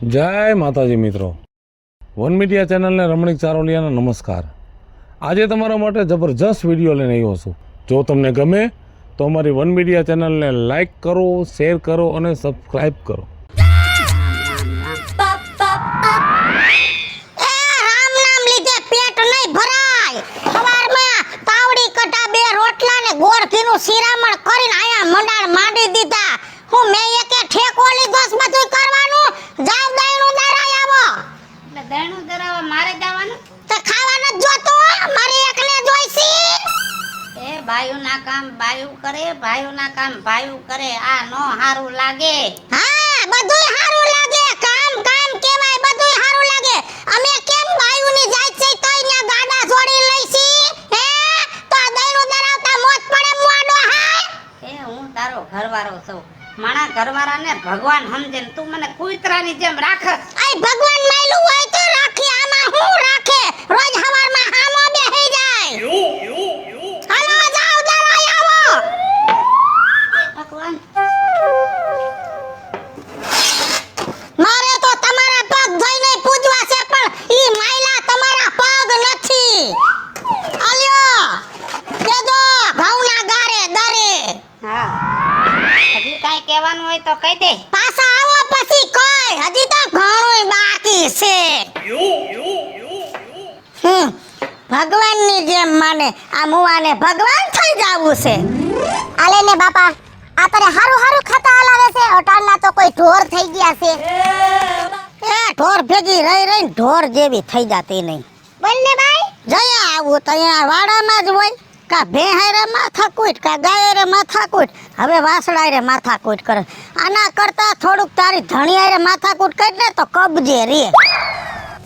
જય માતાજી મિત્રો, વન મીડિયા ચેનલને રમણીક ચારોલિયાના નમસ્કાર। આજે તમારા માટે જબરજસ્ત વિડીયો લઈને આવ્યો છું। જો તમને ગમે તો અમારી વન મીડિયા ચેનલને લાઈક કરો, શેર કરો અને સબસ્ક્રાઈબ કરો। શિરામણ કરીને આયા મંડાણ માંડી દીધા। હું મે એકે ઠેકો લીધો છે બધું કરવાનું। જાવ દઈણું દરાય આવો। એટલે દઈણું દરાવા મારે જવાનું તો ખાવાનું જ જોતો મારી એકને જોઈસી। એ ભાઈઓના કામ ભાઈઓ કરે, ભાઈઓના કામ ભાઈઓ કરે, આ નો હારું લાગે। હા બધુંય હારું લાગે, કામ કામ કેવાય બધુંય હારું લાગે। અમે કેમ ભાઈઓની જાત છે તો અહીંયા ગાડા જોડી લઈસી હે? તો દઈણું દરાવતા મોત પડે મોડો હાય। એ હું તારો ઘરવાળો છું, માણા ઘરવાળાને ભગવાન સમજે ને તું મને કૂતરાની જેમ રાખસ। આય ભગવાન માયલું હોય તો રાખી, આમાં હું રાખે? રોજ હવારમાં હામો બેહી જાય। હાલો જાવ દરાય આવો। ભગવાન મારે તો તમારા પગ ધોઈને પૂજવા છે, પણ ઈ માયલા તમારા પગ નથી। આલ્યો કેજો ઘઉંના ગારે દરે। હા, હજી કાઈ કહેવાનું હોય તો કહી દે। પાછા આવો પછી કોઈ, હજી તો ઘણુંય બાકી છે। ભગવાનની જેમ માને આ મુવાને ભગવાન થઈ જાવું છે। આલે ને બાપા, આ તને હારું હારું ખાતા હલાવે છે, અટાણના તો કોઈ ઢોર થઈ ગયા છે। એ ઢોર ભેગી રહી રહીને ઢોર જેવી થઈ જાતી નહીં। બોલ ને ભાઈ, જયા આવું તો અહીંયા વાડામાં જ હોય, કા ભેહારે માથા કૂટ, કા ગાયરે માથા કૂટ, હવે વાસડાયરે માથા કૂટ કરે। આના કરતા થોડુંક તારી ધણીયારે માથા કૂટ કરી ને તો કબજે રે।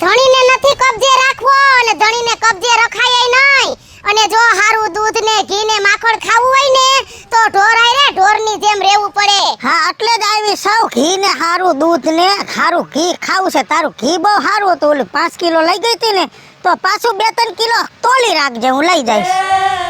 ધણીને નથી કબજે રાખવો, અને ધણીને કબજે રખાય નહીં। અને જો હારું દૂધ ને ઘી ને માખણ ખાવું હોય ને તો ઢોરાય રે ઢોરની જેમ રહેવું પડે। હા એટલે જ આવી સૌ ઘી ને હારું દૂધ ને હારું ઘી ખાવું છે। તારું ઘી બહુ હારું હતું, ઓલી 5 કિલો લઈ ગઈ હતી ને તો પાછું 2-3 કિલો તોલી રાખજે, હું લઈ જઈશ।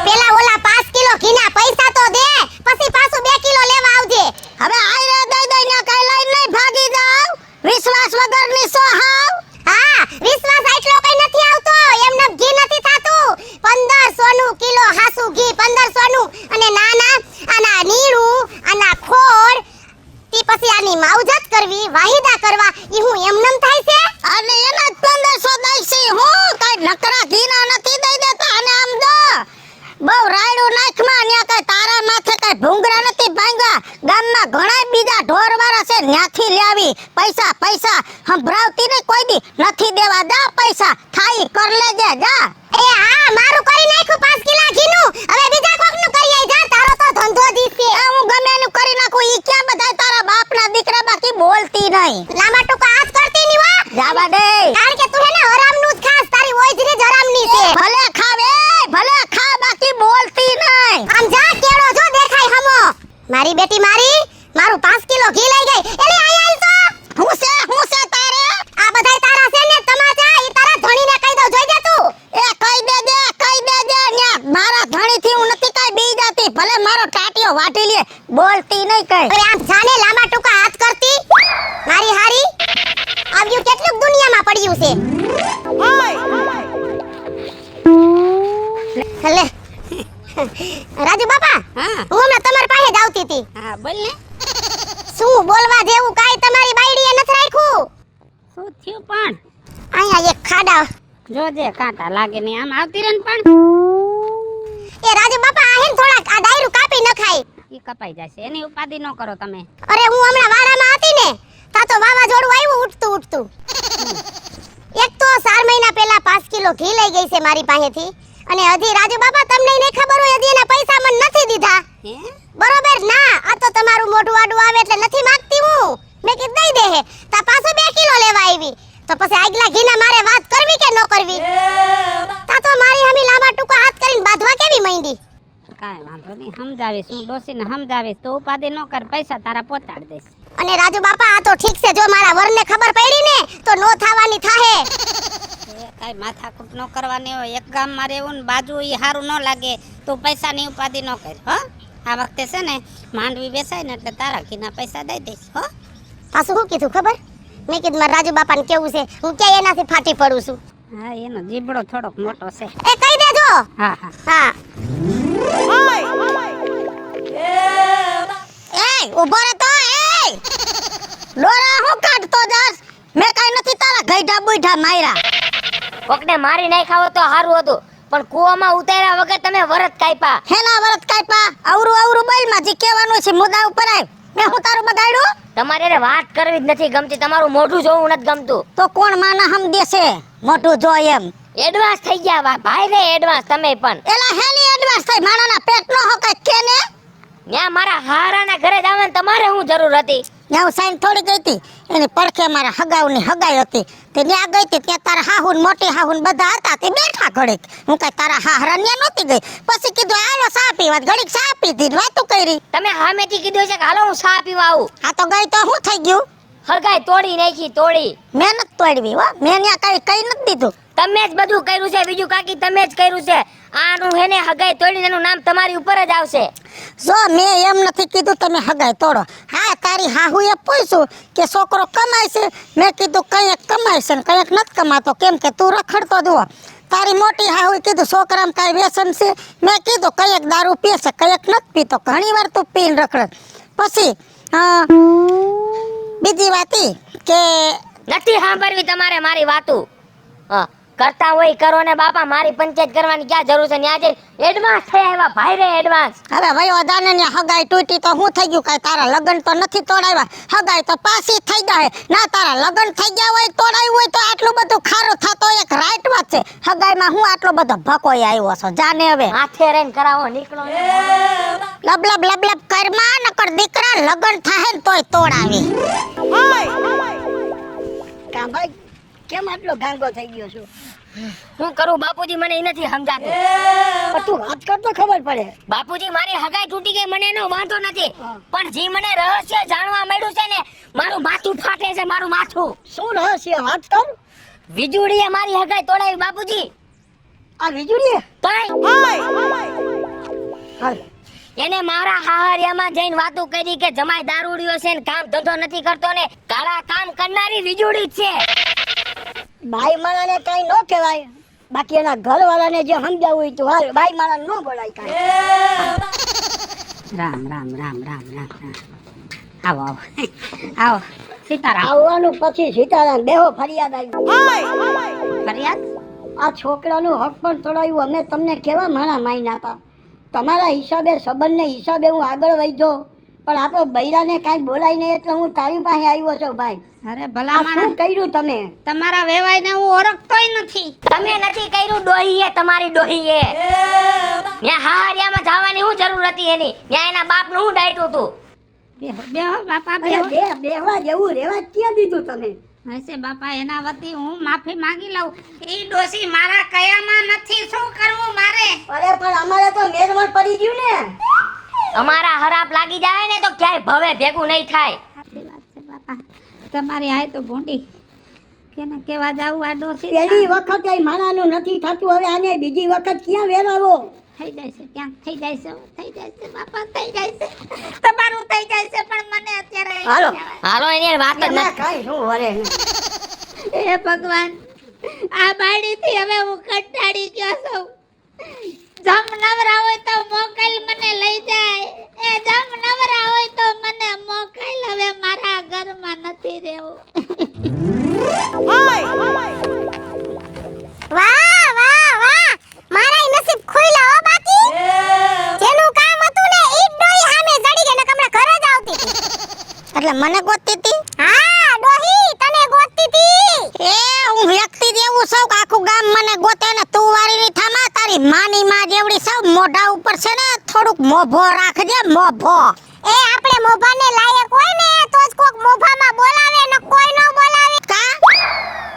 પેલા ઓલા 5 કિલો ઘીના પૈસા તો દે, પછી પાછું 2 કિલો લેવા આવજે। હવે આયરે દઈ દઈ ને કઈ લઈ નહીં ભાગી જાવ, વિશ્વાસ વગરની સો હાવ। હા વિશ્વાસ એટલો કઈ નથી આવતો, એમને ઘી નથી થાતું। 1500 નું કિલો હાસુ ઘી, 1500 નું। અને નાના આના નીણું, આના ખોળ, તી પછી આની માવજત કરવી, વાહિદા કરવા, ઈ હું એમનેમ થાય છે? અને એના જ 1500 દઈસી હું, કઈ નકરા ઘીના નથી દઈ દેતા। અને આમ જો બહુ રાયડું નાખમાં, ન્યા કઈ તારા માથે કઈ ભૂંગરા નથી ભાંગા। ગામમાં ઘણા બીજા ઢોરવાળા છે, ન્યાથી લાવી પૈસા પૈસા સંભળાવતી ને કોઈ દી નથી દેવા। જા પૈસા થાય કર લેજે જા। એ હા મારું કરી નાખ્યું 5 કિલા ઘીનું, હવે બીજા કોકનું કરી આઈ જા, તારો તો ધંધો દીસે। હું ગમે એનું કરી નાખું, ઈ ક્યાં બધાય તારા બાપના દીકરા બાકી બોલતી નહીં। લાંબા ટૂંકા હાથ કરતી ની વા જાવા દે, કારણ કે તું હે ને હરામનું જ ખાસ, તારી ઓજરી જ હરામની છે। ભલે ખાવે, ભલે ખા, બાકી બોલતી નહીં। આમ જા કેડો જો દેખાય હમો। મારી બેટી મારી, મારું 5 કિલો ઘી લઈ ગઈ, એટલે આઈ તો હું છે તારે? આ બધાય તારા છે ને તમાચા, ઈ તારા ધણીને કહી દઉં, જોઈ દે તું। એ કહી દે ન્યા મારા ધણીથી હું નથી કાઈ બી જાતી, ભલે મારો ટાટિયો વાટી લે, બોલતી નહીં કઈ। અરે આમ જાને લાંબા ટૂંકા હાથ કરતી મારી હારી, આવ્યું કેટલું દુનિયામાં પડ્યું છે। લે રાજુ બાપા, હા હું હમણાં તમારી પાસે જ આવતી હતી। હા બોલ ને, શું બોલવા જેવું કાઈ તમારી બાયડીએ નથી રાખ્યું? શું થયું પણ? અહીંયા એક ખાડા જોજે કાંટા લાગે ને આમ આવતી રહે ને પણ એ રાજુ બાપા આ હેન થોડાક આ ડાયરું કાપી નખાય। ઈ કપાઈ જશે, એની ઉપાધિ ન કરો તમે। અરે હું હમણાં વાડામાં હતી ને તા તો વાવાઝોડું આવ્યું ઉઠતું એક તો 4 મહિના પહેલા 5 કિલો ઘી લઈ ગઈ છે મારી પાસેથી, અને હજી રાજુ બાપા તમને નહીં ખબર હોય, હજી એના પૈસા મને નથી દીધા। હે બરોબર ના, આ તો તમારું મોઢું આડું આવે એટલે નથી માંગતી હું, મેં કીધું દઈ દે હે, તા પાછો 2 કિલો લેવા આવી, તો પછી આગલા ઘીના મારે વાત કરવી કે ન કરવી? તા તો મારી હમી લાંબા ટૂંકા હાથ કરીને બાંધવા કેવી માંડી। કાઈ વાંધો નહીં, સમજાવીશ હું, ડોસીને સમજાવીશ તો ઉપાધિ ન કર, પૈસા તારા પહોંચાડી દઈશ। અને રાજુ બાપા આ તો ઠીક છે, જો મારા વરને ખબર પડી ને તો નો થવાની થાહે। કાઈ માથાકૂટ ન કરવાની હોય, એક ગામમાં રહેવું ને બાજુ ઈ હારું ન લાગે, તું પૈસાની ઉપાધિ ન કર હો। આ વખતે છે ને માંડવી બેસાય ને એટલે તારા ઘીના પૈસા દઈ દઈશ હો। પાછું શું કીધું ખબર? મેં કીધું મારા રાજુ બાપાને કેવું છે હું ક્યાં એનાથી ફાટી પડું છું. હા એનો જીબડો થોડોક મોટો છે. એ કહી દેજો. હા હા હા એ ઉભો રહે તો એ લોરા હું કાઢતો જાસ મેં કઈ નથી તારા ગઈઢા બુઈઢા માર્યા. કોકને મારી નાખ્યા હોત તો સારું હતું પણ કૂવામાં ઉતાર્યા વગર તમે વરત કાપ્યા. હેના વરત કાપ્યા અવરું અવરું બોલમાં જે કહેવાનું છે મુદ્દા ઉપર આવ. મેં હું તારું બગાડ્યું તમારે એને વાત કરવી જ નથી ગમતી, તમારું મોઢું જોવું નથી ગમતું. તો કોણ માના હમ દેશે મોટું જો એમ. એડવાન્સ થઈ ગયા ભાઈ રે એડવાન્સ તમે પણ. એલા હેની એડવાન્સ થઈ માણાના પેટ નો હોકાય કેને. ન્યા મારા હારાના ઘરે જવાની તમારે શું જરૂર હતી? હું સાઈન થોડી ગઈ હતી એની પડખે મારા હગાવની હગાઈ હતી તે ત્યાં ગઈ હતી ત્યાં તારા હાહુન મોટી હાહુન બધા હતા તે બેઠા ઘડીક. હું કઈ તારા હાહરા ન્યા નહોતી ગઈ. પછી કીધું હાલો ચા પીવા ઘડીક ચા પીધી વાતું કરી. તમે સામેથી કીધું છે કે હાલો હું ચા પીવા આવું. આ તો ગઈ તો શું થઈ ગયું હરગાઈ તોડી નાખી તોડી. મેં નથી તોડવી હો મેં ત્યાં કઈ નથી દીધું. તમે જ બધું કર્યું છે બીજું કાકી તમે જ કર્યું છે. આનું હેને હગાઈ તોડીને એનું નામ તમારી ઉપર જ આવશે. જો મેં એમ નથી કીધું તમે હગાઈ તોડો. હા તારી હાહુએ પૂછ્યું કે છોકરો કમાય છે મેં કીધું કંઈક કમાય છે ને કંઈક નથી કમાતો કેમ કે તું રખડતો જુઓ. તારી મોટી હાહુએ કીધું છોકરામાં કાંઈ વ્યસન છે મેં કીધું કંઈક દારૂ પીએ છે કંઈક નથી પીતો ઘણી વાર તું પીને રખડે. પછી બીજી વાત ઈ કે નથી સાંભળવી તમારે મારી વાતું. હા કરતા હોય કરો ને બાપા મારી પંચાયત કરવાની ક્યાં જરૂર છે? ન્યા જઈ એડવાન્સ થઈ આવ્યા ભાઈ રે એડવાન્સ. હવે વયો દાને ને હગાઈ તૂટી તો હું થઈ ગયું કાંઈ તારા લગ્ન તો નથી તોડાવ્યા હગાઈ તો પાછી થઈ જાય ના તારા લગ્ન થઈ ગયા હોય તોડાવ્યું હોય તો આટલું બધું ખારું થતો એક રાઈટ વાત છે. હગાઈમાં હું આટલો બધો ભકોઈ આવ્યો છો જાને હવે હાથે રહીને કરાવો નીકળો. લબલબ લબલબ કરમાં નકર દીકરા લગ્ન થાય ને તોય તોડાવી. કા ભાઈ કેમ આટલો ગાંગો થઈ ગયો છું? હું કરું બાપુજી મને એ નથી સમજાતું. પણ તું વાત કર તો ખબર પડે. બાપુજી મારી હગાઈ તૂટી ગઈ મને એનો વાંધો નથી પણ જે મને રહસ્ય જાણવા મળ્યું છે ને મારું માથું ફાટે છે મારું માથું. શું રહસ્ય વાત કર. વીજળીએ મારી હગાઈ તોડાવી બાપુજી. આ વીજળી હાલ એને મારા હાહરિયામાં જઈને વાતો કરી કે જમાઈ દારૂડિયો છે ને કામ ધંધો નથી કરતો ને કાળા કામ કરનારી વીજળી જ છે. બાઈ માણાને કઈ ન કહેવાય બાકી એના ઘરવાળાને જે સમજાવું હોય તો હાલ બાઈ માણાને ન બોલાય કાંઈ. રામ રામ રામ રામ રામ રામ. આવો આવો આવો સીતારામ. આવવાનું પછી સીતારામ બેહો ફરિયાદ આવી. ફરિયાદ આ છોકરાનું હક પણ તોડાયું અમે તમને કેવા માણા માયના હતા તમારા હિસાબે સંબંધને હિસાબે હું આગળ વધ્યો પણ આપણો બૈરાને કાંઈ બોલાય નહીં એટલે હું તારી પાસે આવ્યો છું ભાઈ. અરે આ ભલા શું માણસ કર્યું તમે? તમારા વેવાઈને હું ઓળખતોય નથી. તમે નથી કર્યું ડોહીએ તમારી ડોહીએ. ત્યાં હાહરિયામાં જવાની શું જરૂર હતી એની? ત્યાં એના બાપનું શું ડાયટું હતું? બેહો બેહો બાપા અરે બેહો. બેહવા જેવું રેવા ક્યાં દીધું તમે? હશે બાપા એના વતી હું માફી માંગી લઉં. ઈ ડોસી મારા કયામાં નથી શું કરવું મારે? અરે પણ અમારે તો મેરવણ પડી ગયું ને. અમારા હરાપ લાગી જાય ને તો ક્યાંય ભવે ભેગું નહીં થાય. સાચી વાત છે બાપા તમારી આય તો ભૂંડી કેને કેવા જાવું આ ડોસી પહેલી વખત એ માણાનું નથી થતું હવે આને બીજી વખત ક્યાં વેરાવો? થઈ જાય છે ક્યાંક થઈ જાય છે થઈ જાય છે બાપા થઈ જાય છે તમારું થઈ જાય છે પણ મને અત્યારે હાલો. હાલો એની વાત જ એમાં નથી. કાંઈ શું વરે હે ભગવાન આ બાડીથી હવે હું કંટાળી ગયો છું. જમ નવરા હોય તો મોકલ મને લઈ જાય. એ જમ નવરા હોય તો મને મોકલ હવે મારા ઘરમાં નથી રહેવું. વાહ વાહ વાહ મારા નસીબ ખુલ્લા હો બાકી જેનું કામ હતું ને ઈ ડોઈ સામે જડી ગઈ ને કમણા ઘરે જ આવતી હતી એટલે મને ગોતતી હતી. હા ડોહી તને ગોતતી હતી. એ હું વ્યક્તિ જેવું સૌ આખું ગામ મને ગોતે ને તું વારી ની થામા તારી માની માં જેવડી સૌ મોઢા ઉપર છે ને થોડુંક મોભો રાખજે મોભો. એ આપણે મોભાને લાયક હોય ને તો જ કોક મોભામાં બોલાવે ને કોઈ નો બોલાવે. કા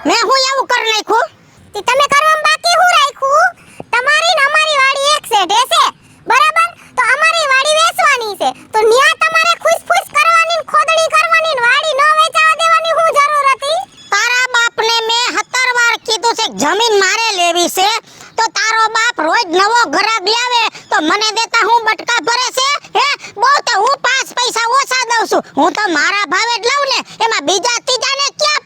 મેં હું એવું કરી નાખ્યું? તે તમે કરવામાં બાકી હું રાખ્યું? તમારી ને અમારી વાડી એક સેટ છે બરાબર તો અમારી વાડી વેચવાની છે તો ન્યા તમારે ખુશ કરવાની ને ખોદડી કરવાની ને વાડી નો વેચાવા દેવાની હું જરૂર હતી? તારા બાપને મેં 17 વાર કીધું છે જમીન મારે લેવી છે તો તારો બાપ રોજ નવો ગ્રાહક લાવે તો મને દેતા હું બટકા ભરે છે હે? બહુ તો હું 5 પૈસા ઓછા દઉં છું હું તો મારા ભાવે જ લઉં ને એમાં બીજા ત્રીજાને ક્યાં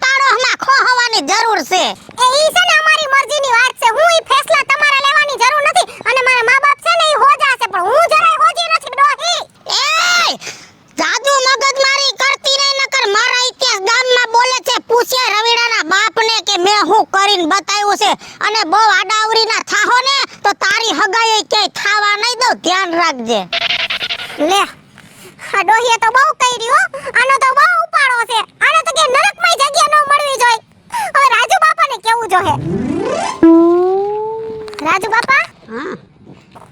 અને બહુ આડાવરીના થાહો ને તો તારી હગાઈ ક્યાંય થાવા નહીં દઉં, ધ્યાન રાખજે. લે આ ડોહીએ તો બહુ કર્યું હો, આનો તો બહુ ઉપાડો છે, આને તો કે નરકમય જગ્યા ન મળવી જોઈએ. હવે રાજુ બાપાને કેવું જોહે. રાજુ બાપા, હા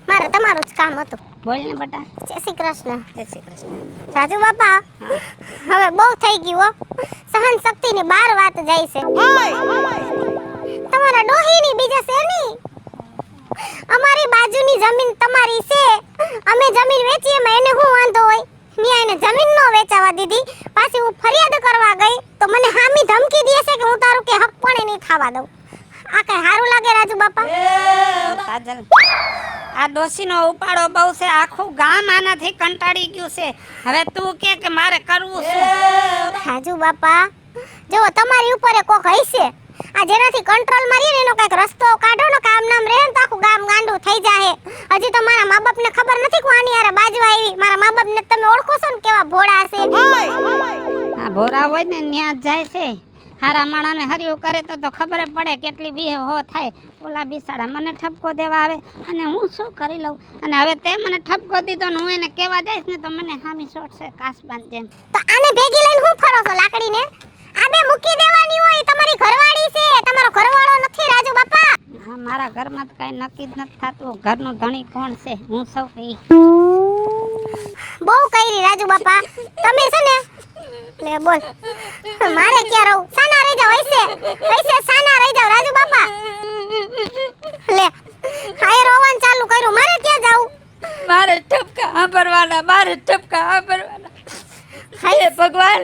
મારે તમારું જ કામ હતું. બોલ ને બટા. જય શ્રી કૃષ્ણ. જય શ્રી કૃષ્ણ. રાજુ બાપા, હવે બહુ થઈ ગયું હો, સહન શક્તિની બાર વાત જાય છે. તમારા ડોહીની બીજા છે નહીં. અમારી બાજુની જમીન તમારી છે, અમે જમીન વેચીએ એમાં એને શું વાંધો હોય? મેં એને જમીન નો વેચાવા દીધી, પાછી હું ફરિયાદ કરવા ગઈ તો મને હામી ધમકી દે છે કે હું તારું કે હક પણ નહીં થવા દઉં. આ કઈ સારું લાગે રાજુ બાપા? કાજલ, આ ડોશીનો ઉપાડો બહુ છે, આખું ગામ આનાથી કંટાળી ગયું છે. હવે તું કે મારે કરવું શું? રાજુ બાપા, જો તમારી ઉપર કોક હશે, આ જેનાથી કંટ્રોલ મારી ને એનો કઈક રસ્તો કાઢો ને, કામ નામ રહે ને તો આખું ગામ ગાંડું થઈ જાય. હજી તો મારા મા બાપને ખબર નથી કે આની યાર બાજવા આવી. મારા મા બાપને તમે ઓળખો છો ને કેવા ભોળા છે. આ ભોરા હોય ને ન્યા જ જાય છે. હારા માણાને હરિયું કરે તો ખબર પડે કેટલી બી હો થાય. ઓલા બિસાડા મને ઠપકો દેવા આવે અને હું શું કરી લઉં. અને હવે તે મને ઠપકો દીધો ને હું એને કહેવા જઈશ ને તો મને હામી છોડશે કાસબાન જેમ. તો આને ભેગી લઈને હું ફરો છો લાકડીને? આ બે મૂકી દેવાની હોય, તમારી ઘરવાળી છે, તમારો ઘરવાળો નથી રાજુ બાપા. હા, મારા ઘરમાં તો કઈ નક્કી જ નથી થતું ઘરનું ધણી કોણ છે, હું સૌ કઈ. બહુ કરી રાજુ બાપા તમે છે ને. લે બોલ, મારે ક્યાં રહું? સાના રહી જાવ, હૈસે સાના રહી જાવ રાજુ બાપા. લે હાય રોવાનું ચાલુ કર્યું, મારે ક્યાં જાવું? મારે ઠપકા સાંભળવાના, મારે ઠપકા સાંભળવાના. હે ભગવાન,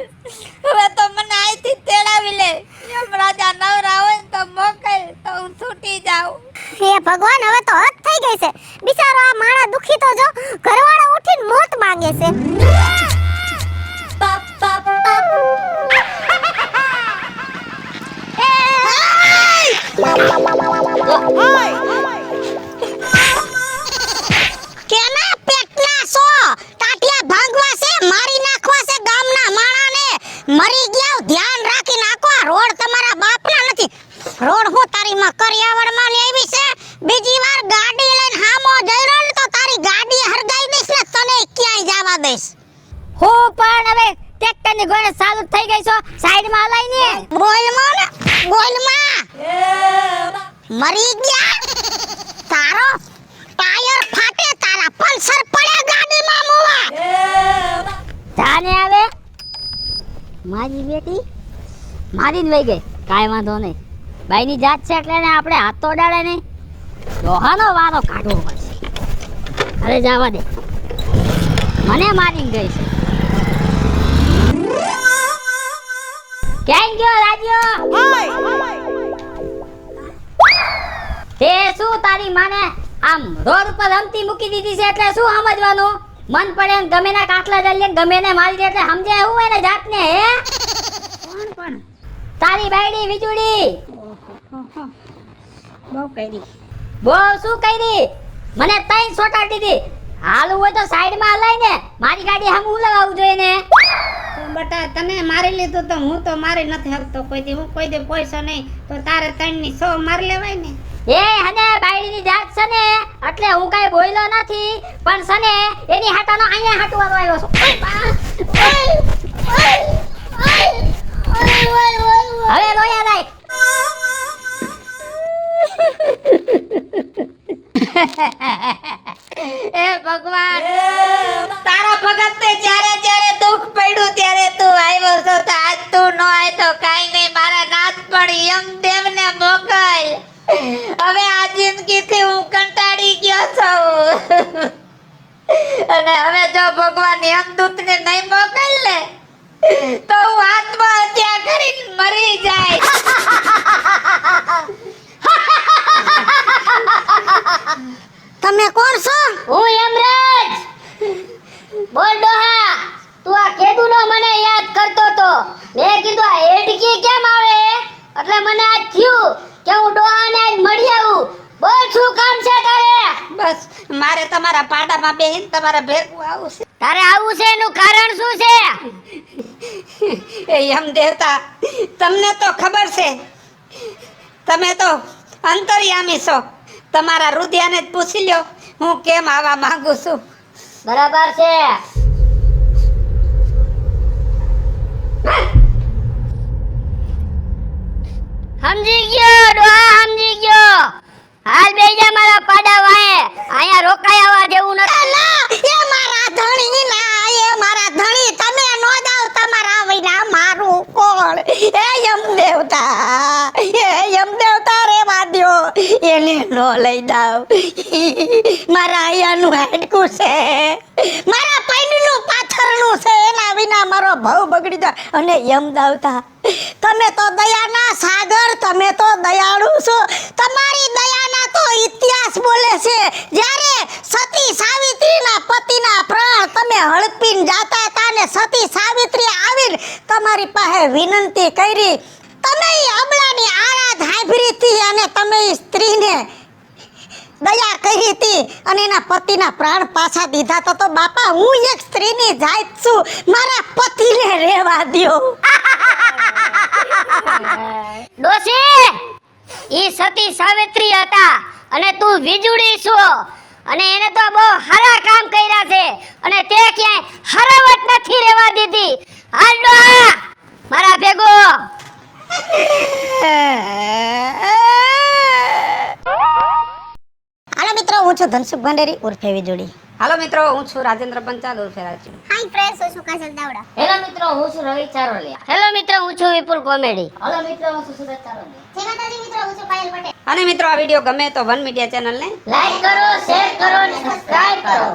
હવે તો મને અહીંથી તેડાવી લે. યમરાજા નવરા હોય ને તો મોકલ તો હું છૂટી જાઉં. હે ભગવાન, હવે તો હદ થઈ ગઈ છે. બિચારો આ માણા દુખી તો જો ઘરવાળો ઉઠીને મોત માંગે છે. કેના પેટના છો? ટાટિયા ભાંગવા છે, મારી નાખવા છે ગામના માણાને. મરી ગયા ધ્યાન રાખી નાખો. રોડ તમારા બાપના નથી. રોડ હું તારી માં કરિયાવડમાં લેવી છે. બીજી વાર ગાડી લઈને હામો જઈ રહ્યો ને તો તારી ગાડી હરગાઈ દઈશ ને તને ક્યાંય જવા દઈશ. હો પણ હવે ટ્રેક્ટરની ગોળે ચાલુ થઈ ગઈ છો, સાઈડમાં હલાઈને. બોલમાં ને બોલમાં. મરી ગયા તારો ટાયર ફાટે, તારા પલ્સર પડે ગાડીમાં મોવા. જાને આવે મારી બેટી મારી જ વઈ ગઈ, કાંઈ વાંધો નહીં. બાઈની જાત છે એટલે ને આપણે હાથ તો અડાડે નહીં. ડોહાનો વારો કાઢવો પડશે. અરે જવા દે, મને મારી ગઈ છે. ક્યાં ગયો રાજ્યો? તે શું તારી માને આમ રોડ ઉપર રમતી મૂકી દીધી છે એટલે શું સમજવાનું? મન પડે ને ગમે ના કાટલા જલ્લે ગમે ને મારી દે એટલે સમજે હું એને જાતને. હે કોણ પણ? તારી બાયડી વીજુડી. બહુ કરી. બહુ શું કરી? મને તઈ સોટાડી દીધી. હાલું હોય તો સાઈડમાં હલાઈને મારી ગાડી સામે હું લગાવવું જોઈએ ને. તો બટા તને મારી લીધું તો હું તો મારી નથી હકતો કોઈ દી. હું કોઈ દી પૈસો નહીં તો તારે 3 ની 100 મારી લેવાય ને. એ હને બાયડીની જાત છે ને એટલે હું કાઈ બોલ્યો નથી, પણ છે ને એની હાટાનો અહીંયા હાટવાનો આવ્યો છું. હવે રોયા નહીં. એ ભગવાન, તારા ભગતને જ્યારે જ્યારે દુઃખ પડ્યું ત્યારે તું આવ્યો છો તો આજ તું ન આય તો કાઈ નહીં. મારા નાથ પણ યમદેવને મોકલ. હવે આ જિંદગીથી હું કંટાળી ગયો છું. અને હવે જો ભગવાન યમદૂતને નહીં મોકલ ને તો હું આત્મહત્યા કરીને મરી જાય. તમે કોણ છો? હું યમરાજ. બોલ ડોહા, તું આ કેદુનો મને યાદ કરતો તો. મેં કીધું આ હેડકી કેમ આવે એટલે મને આજ થયું કે હું ડોહાને આજ મળી આવું. બોલ શું કામ છે તારે? બસ મારે તમારા પાડામાં બેહીને તમારા ભેગું આવું છે. તારે આવું છે એનું કારણ શું છે? એ યમ દેવતા, તમને તો ખબર છે, તમે તો અંતર્યામી છો. તમારા રુધિયાને જ પૂછી લ્યો હું કેમ આવા માંગુ છું. બરાબર છે. સમજી ગયો ડોહા, સમજી ગયો. હાલ બેહી જા મારા પાડા વાહે. અહીંયા રોકાય આવવા જેવું નથી. ના, એ મારા ધણી ના, એ મારા ધણી, તમે નો જાવ તમારા વિના મારું કોણ? એ યમદેવતા રેવા દ્યો, એને નો લઈ જાવ. મારા અહીંયાનું હાડકું છે, મારા પૈણનું પાથરનું છે, એના વિના મારો ભાવ બગડી જાય. અને યમદેવતા, તમે તો દયાના સાગર, તમે તો દયાળુ છો. તમારી દયાના તો ઇતિહાસ બોલે છે. જ્યારે સતી સાવિત્રીના પતિના પ્રાણ તમે હડપીને જાતા હતા ને સતી સાવિત્રી આવીને તમારી પાસે વિનંતી કરી, તમે ઈ અબલાની આરાધ હાંભળી હતી અને તમે ઈ સ્ત્રીને દયા કરી હતી અને એના પતિના પ્રાણ પાછા દીધા હતા. તો બાપા, હું એક સ્ત્રીની જાત છું, મારા પતિને રહેવા દ્યો. ડોશી, ઈ સતી સાવિત્રી હતા અને તું વીજળી છો. અને એને તો બહુ સારા કામ કર્યા છે અને તે ક્યાંય હરાવટ નથી રહેવા દીધી. હાલ ડોહા, મારા ભેગો. હાલો મિત્રો, હું છું ધનસુખ ભંડેરી ઉર્ફે વીજળી. હાલો મિત્રો, હું છું રાજેન્દ્ર પંચાલ ઉર્ફે રાજુ. હાય ફ્રેન્ડ્સ, હું છું કાજલ દાવડા. હેલો મિત્રો, હું છું રવિ ચારોલિયા. હેલો મિત્રો, હું છું વિપુલ કોમેડી. હેલો મિત્રો, હું છું સુરત ચારોલિયા. જય માતાજી મિત્રો, હું છું પાયલ પટેલ. અને મિત્રો આ વિડીયો ગમે તો વન મીડિયા ચેનલને લાઈક કરો, શેર કરો અને સબસ્ક્રાઇબ કરો.